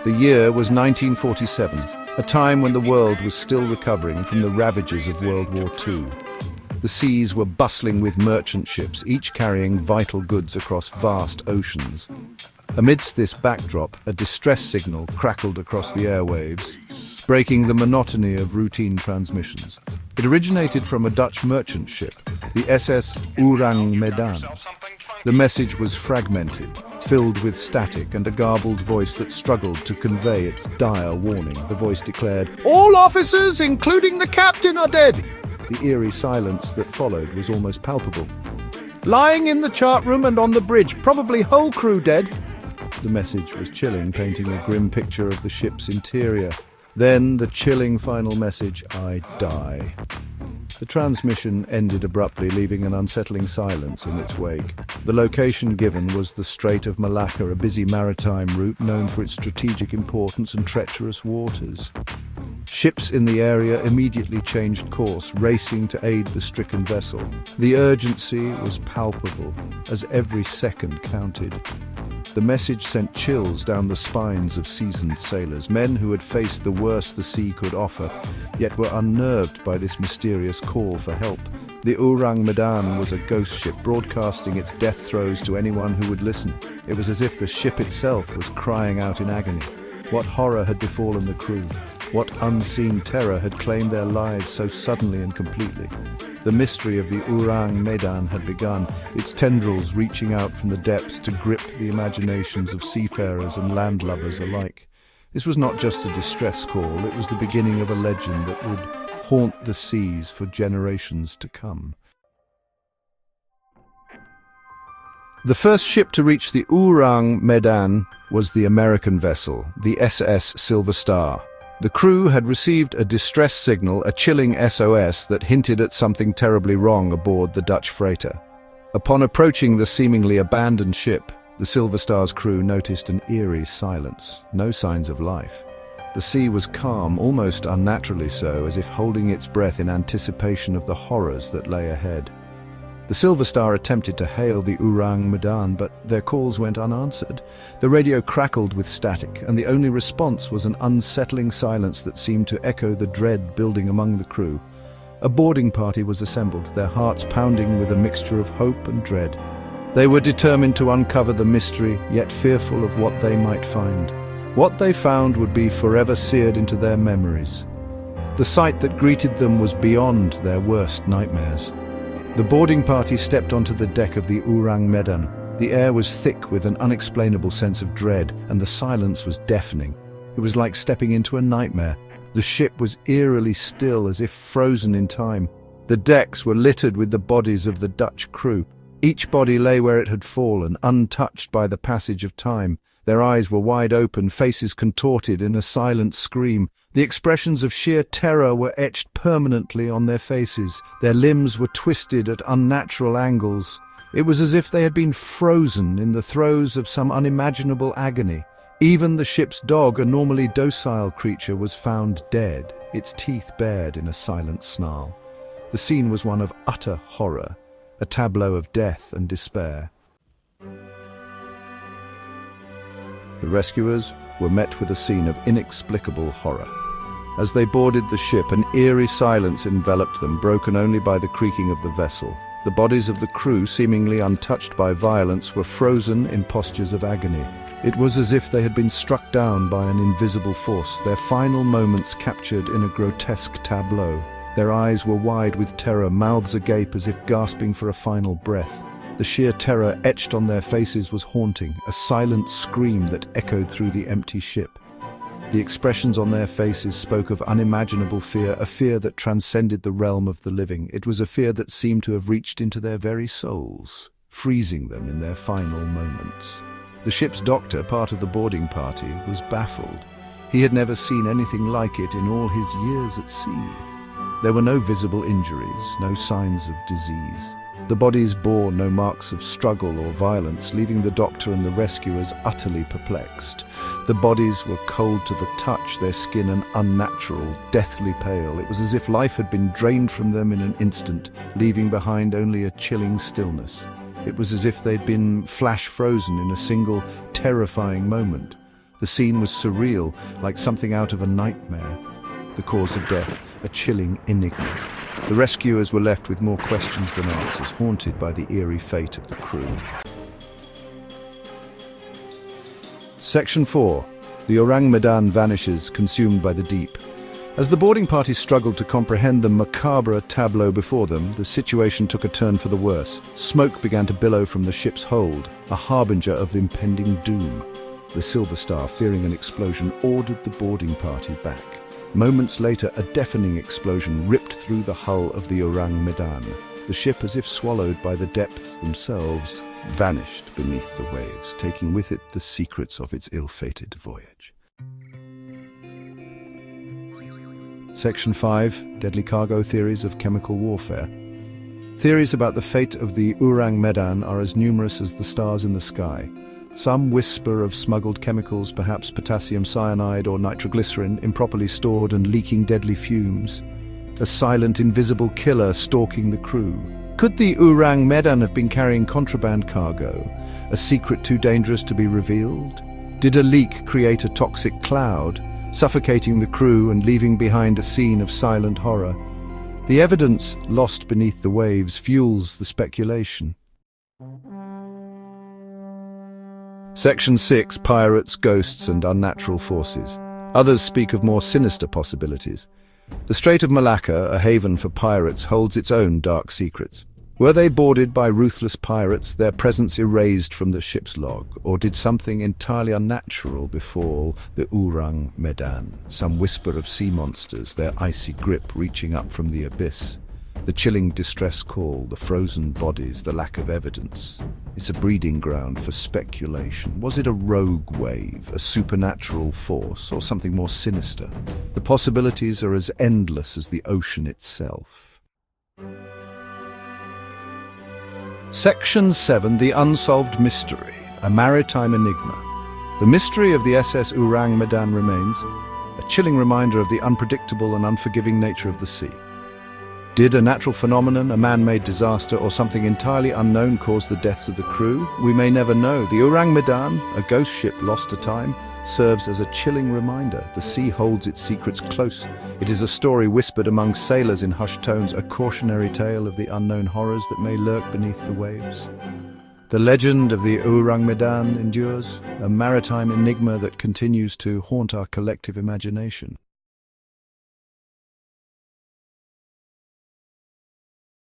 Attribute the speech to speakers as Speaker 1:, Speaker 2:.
Speaker 1: The year was 1947, a time when the world was still recovering from the ravages of World War II. The seas were bustling with merchant ships, each carrying vital goods across vast oceans. Amidst this backdrop, a distress signal crackled across the airwaves, breaking the monotony of routine transmissions. It originated from a Dutch merchant ship, the SS Ourang Medan. The message was fragmented, filled with static and a garbled voice that struggled to convey its dire warning. The voice declared, "All officers, including the captain, are dead." The eerie silence that followed was almost palpable. "Lying in the chart room and on the bridge, probably whole crew dead." The message was chilling, painting a grim picture of the ship's interior. Then the chilling final message, "I die." The transmission ended abruptly, leaving an unsettling silence in its wake. The location given was the Strait of Malacca, a busy maritime route known for its strategic importance and treacherous waters. Ships in the area immediately changed course, racing to aid the stricken vessel. The urgency was palpable, as every second counted. The message sent chills down the spines of seasoned sailors, men who had faced the worst the sea could offer, yet were unnerved by this mysterious call for help. The Ourang Medan was a ghost ship, broadcasting its death throes to anyone who would listen. It was as if the ship itself was crying out in agony. What horror had befallen the crew? What unseen terror had claimed their lives so suddenly and completely? The mystery of the Ourang Medan had begun, its tendrils reaching out from the depths to grip the imaginations of seafarers and landlubbers alike. This was not just a distress call, it was the beginning of a legend that would haunt the seas for generations to come. The first ship to reach the Ourang Medan was the American vessel, the SS Silver Star. The crew had received a distress signal, a chilling SOS that hinted at something terribly wrong aboard the Dutch freighter. Upon approaching the seemingly abandoned ship, the Silver Star's crew noticed an eerie silence, no signs of life. The sea was calm, almost unnaturally so, as if holding its breath in anticipation of the horrors that lay ahead. The Silver Star attempted to hail the Ourang Medan, but their calls went unanswered. The radio crackled with static, and the only response was an unsettling silence that seemed to echo the dread building among the crew. A boarding party was assembled, their hearts pounding with a mixture of hope and dread. They were determined to uncover the mystery, yet fearful of what they might find. What they found would be forever seared into their memories. The sight that greeted them was beyond their worst nightmares. The boarding party stepped onto the deck of the Ourang Medan. The air was thick with an unexplainable sense of dread, and the silence was deafening. It was like stepping into a nightmare. The ship was eerily still, as if frozen in time. The decks were littered with the bodies of the Dutch crew. Each body lay where it had fallen, untouched by the passage of time. Their eyes were wide open, faces contorted in a silent scream. The expressions of sheer terror were etched permanently on their faces. Their limbs were twisted at unnatural angles. It was as if they had been frozen in the throes of some unimaginable agony. Even the ship's dog, a normally docile creature, was found dead, its teeth bared in a silent snarl. The scene was one of utter horror, a tableau of death and despair. The rescuers were met with a scene of inexplicable horror. As they boarded the ship, an eerie silence enveloped them, broken only by the creaking of the vessel. The bodies of the crew, seemingly untouched by violence, were frozen in postures of agony. It was as if they had been struck down by an invisible force, their final moments captured in a grotesque tableau. Their eyes were wide with terror, mouths agape as if gasping for a final breath. The sheer terror etched on their faces was haunting, a silent scream that echoed through the empty ship. The expressions on their faces spoke of unimaginable fear, a fear that transcended the realm of the living. It was a fear that seemed to have reached into their very souls, freezing them in their final moments. The ship's doctor, part of the boarding party, was baffled. He had never seen anything like it in all his years at sea. There were no visible injuries, no signs of disease. The bodies bore no marks of struggle or violence, leaving the doctor and the rescuers utterly perplexed. The bodies were cold to the touch, their skin an unnatural, deathly pale. It was as if life had been drained from them in an instant, leaving behind only a chilling stillness. It was as if they'd been flash frozen in a single, terrifying moment. The scene was surreal, like something out of a nightmare. The cause of death, a chilling enigma. The rescuers were left with more questions than answers, haunted by the eerie fate of the crew. Section 4. The Ourang Medan vanishes, consumed by the deep. As the boarding party struggled to comprehend the macabre tableau before them, the situation took a turn for the worse. Smoke began to billow from the ship's hold, a harbinger of impending doom. The Silver Star, fearing an explosion, ordered the boarding party back. Moments later, a deafening explosion ripped through the hull of the Ourang Medan. The ship, as if swallowed by the depths themselves, vanished beneath the waves, taking with it the secrets of its ill-fated voyage. Section 5. Deadly cargo theories of chemical warfare. Theories about the fate of the Ourang Medan are as numerous as the stars in the sky. Some whisper of smuggled chemicals, perhaps potassium cyanide or nitroglycerin, improperly stored and leaking deadly fumes. A silent, invisible killer stalking the crew. Could the Ourang Medan have been carrying contraband cargo, a secret too dangerous to be revealed? Did a leak create a toxic cloud, suffocating the crew and leaving behind a scene of silent horror? The evidence, lost beneath the waves, fuels the speculation. Section 6. Pirates, ghosts and unnatural forces. Others speak of more sinister possibilities. The Strait of Malacca, a haven for pirates, holds its own dark secrets. Were they boarded by ruthless pirates, their presence erased from the ship's log, or did something entirely unnatural befall the Ourang Medan? Some whisper of sea monsters, their icy grip reaching up from the abyss. The chilling distress call, the frozen bodies, the lack of evidence. It's a breeding ground for speculation. Was it a rogue wave, a supernatural force, or something more sinister? The possibilities are as endless as the ocean itself. Section 7. The Unsolved Mystery, a maritime enigma. The mystery of the SS Ourang Medan remains, a chilling reminder of the unpredictable and unforgiving nature of the sea. Did a natural phenomenon, a man-made disaster, or something entirely unknown cause the deaths of the crew? We may never know. The Ourang Medan, a ghost ship lost to time, serves as a chilling reminder. The sea holds its secrets close. It is a story whispered among sailors in hushed tones, a cautionary tale of the unknown horrors that may lurk beneath the waves. The legend of the Ourang Medan endures, a maritime enigma that continues to haunt our collective imagination.